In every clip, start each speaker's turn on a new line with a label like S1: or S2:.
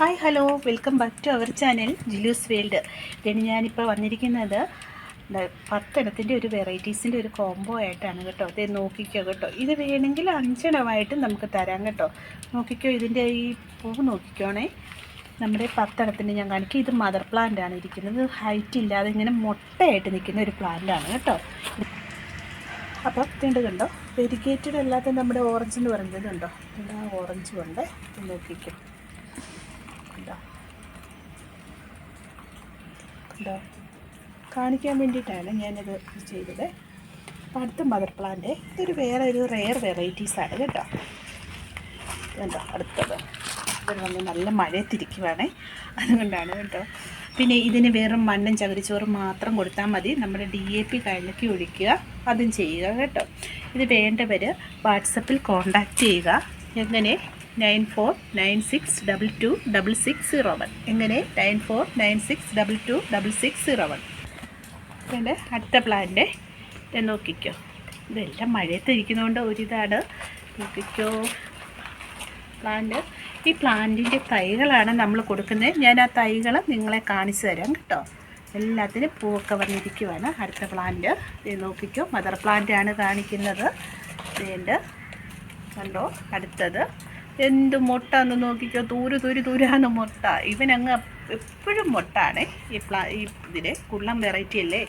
S1: Hi hello welcome back to our channel ജിലൂസ് world. ഇതിന് ഞാനിപ്പോൾ വന്നിരിക്കുന്നത് 10 ഇനത്തിൻ്റെ ഒരു വെറൈറ്റീസിൻ്റെ ഒരു കോംബോ ആയിട്ടാണ് കേട്ടോ. ഇത് നോക്കിക്കോ കേട്ടോ. ഇത് വേണമെങ്കിൽ 5 ഇനമായിട്ട് നമുക്ക് തരാം കേട്ടോ. നോക്കിക്കോ, ഇതിൻ്റെ ഈ പൂവ് നോക്കിക്കോണേ. നമ്മുടെ 10 ഇനത്തിൻ്റെ ഞാൻ കാണിക്കും. ഇത് മദർ പ്ലാന്റ് ആണ് ഇരിക്കുന്നത്. ഹൈറ്റ് ഇല്ലാതെ ഇങ്ങനെ മുട്ടയായിട്ട് നിൽക്കുന്ന ഒരു പ്ലാന്റ് ആണ് കേട്ടോ. അപ്പോൾ ഇത് കണ്ടോ, വെരിഗേറ്റഡ് അല്ലാത്ത നമ്മുടെ ഓറഞ്ച് എന്ന് പറയുന്നത് ഉണ്ടോ, ഇവിടെ ഓറഞ്ചും ഉണ്ട്. നോക്കിക്കോ കണ്ടോ, കാണിക്കാൻ വേണ്ടിയിട്ടാണ് ഞാനത് ചെയ്തത്. അപ്പോൾ അടുത്ത മദർ പ്ലാന്റ് ഇതൊരു വേറെ ഒരു റെയർ വെറൈറ്റീസാണ് കേട്ടോ. കണ്ടോ അടുത്തത് ഇത് വന്ന് നല്ല മഴയത്തിരിക്കുവാണേ, അതുകൊണ്ടാണ് കേട്ടോ. പിന്നെ ഇതിന് വെറും മണ്ണും ചകിരിച്ചോറും മാത്രം കൊടുത്താൽ മതി. നമ്മുടെ DAP കലക്കി ഒഴിക്കുക, അതും ചെയ്യുക കേട്ടോ. ഇത് വേണ്ടവർ വാട്സപ്പിൽ കോൺടാക്റ്റ് ചെയ്യുക. എങ്ങനെ 9496226601. എങ്ങനെ 9496226601. പിന്നെ അടുത്ത പ്ലാന്റ് നോക്കിക്കോ. ഇതെല്ലാം മഴയത്തിരിക്കുന്നതുകൊണ്ട് ഒരിതാണ്. നോക്കിക്കോ പ്ലാന്റ്. ഈ പ്ലാന്റിൻ്റെ തൈകളാണ് നമ്മൾ കൊടുക്കുന്നത്. ഞാൻ ആ തൈകൾ നിങ്ങളെ കാണിച്ചു തരാം കേട്ടോ. എല്ലാത്തിനും പൂവൊക്കെ വന്നിരിക്കുവാണ്. അടുത്ത പ്ലാന്റ് ഇത് നോക്കിക്കോ, മദർ പ്ലാന്റ് ആണ് കാണിക്കുന്നത്. ഇതുണ്ട് കണ്ടോ. അടുത്തത് എന്ത് മുട്ട എന്ന് നോക്കിക്കോ, തൂരാന്ന് മുട്ട. ഇവനങ്ങ് എപ്പോഴും മുട്ടാണ് ഈ ഇതിന്. കുള്ളം വെറൈറ്റി അല്ലേ,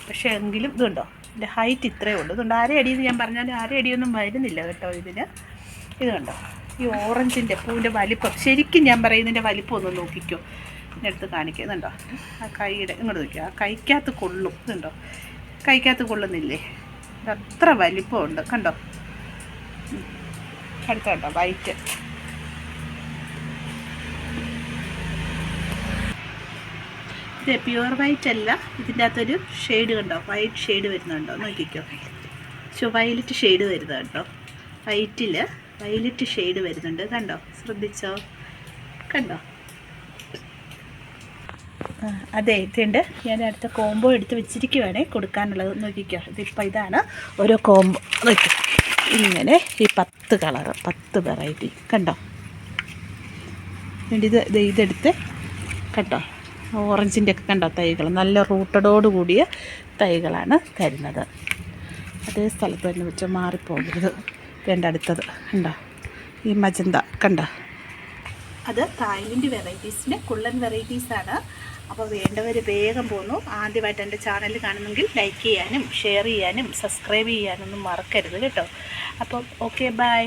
S1: പക്ഷേ എങ്കിലും ഇതുണ്ടോ, ഇതിൻ്റെ ഹൈറ്റ് ഇത്രയേ ഉള്ളൂ. ഇതുകൊണ്ട് 1.5 അടിയെന്ന് ഞാൻ പറഞ്ഞാൽ 1.5 അടിയൊന്നും വരുന്നില്ല കേട്ടോ ഇതിന്. ഇത് കണ്ടോ, ഈ ഓറഞ്ചിൻ്റെ പൂവിൻ്റെ വലിപ്പം ശരിക്കും ഞാൻ പറയുന്നതിൻ്റെ വലിപ്പം ഒന്ന് നോക്കിക്കോ. ഇതിനടുത്ത് കാണിക്കുന്നുണ്ടോ, ആ കൈയുടെ ഇങ്ങോട്ട് നോക്കിയോ, ആ കൈക്കകത്ത് കൊള്ളും. ഇതുണ്ടോ, കൈക്കകത്ത് കൊള്ളുന്നില്ലേ, ഇതത്ര വലിപ്പമുണ്ട് കണ്ടോ. അടുത്ത കണ്ടോ വൈറ്റ്. ഇത് പ്യുവർ വൈറ്റ് അല്ല, ഇതിൻ്റെ അകത്തൊരു ഷെയ്ഡ് കണ്ടോ, വൈറ്റ് ഷെയ്ഡ് വരുന്നുണ്ടോ നോക്കിക്കോ. വയലറ്റ് ഷെയ്ഡ് വരുന്നത് കേട്ടോ. വൈറ്റിൽ വയലറ്റ് ഷെയ്ഡ് വരുന്നുണ്ട് കണ്ടോ, ശ്രദ്ധിച്ചോ കണ്ടോ. അതെ ഇതുണ്ട്. ഞാൻ അടുത്ത കോംബോ എടുത്ത് വെച്ചിരിക്കുവാണേ കൊടുക്കാനുള്ളത്. നോക്കിക്കോ, ഇതിപ്പോൾ ഇതാണ് ഓരോ കോംബോ. നോക്കി ഇങ്ങനെ ഈ 10 കളറ് 10 വെറൈറ്റി കണ്ടോ. ഇതെടുത്ത് കണ്ടോ, ഓറഞ്ചിൻ്റെ ഒക്കെ കണ്ടോ തൈകൾ, നല്ല റൂട്ടഡോട് കൂടിയ തൈകളാണ് തരുന്നത്. അതേ സ്ഥലത്ത് തന്നെ വെച്ച് മാറിപ്പോകരുത്. എൻ്റെ അടുത്തത് കണ്ടോ, ഈ മജന്ത കണ്ടോ, അത് തായ്ലൻഡ് വെറൈറ്റീസിൻ്റെ കുള്ളൻ വെറൈറ്റീസാണ്. അപ്പോൾ വേണ്ടവർ വേഗം പോന്നു. ആദ്യമായിട്ട് എൻ്റെ ചാനൽ കാണുന്നെങ്കിൽ ലൈക്ക് ചെയ്യാനും ഷെയർ ചെയ്യാനും സബ്സ്ക്രൈബ് ചെയ്യാനൊന്നും മറക്കരുത് കേട്ടോ. അപ്പോൾ ഓക്കെ ബൈ.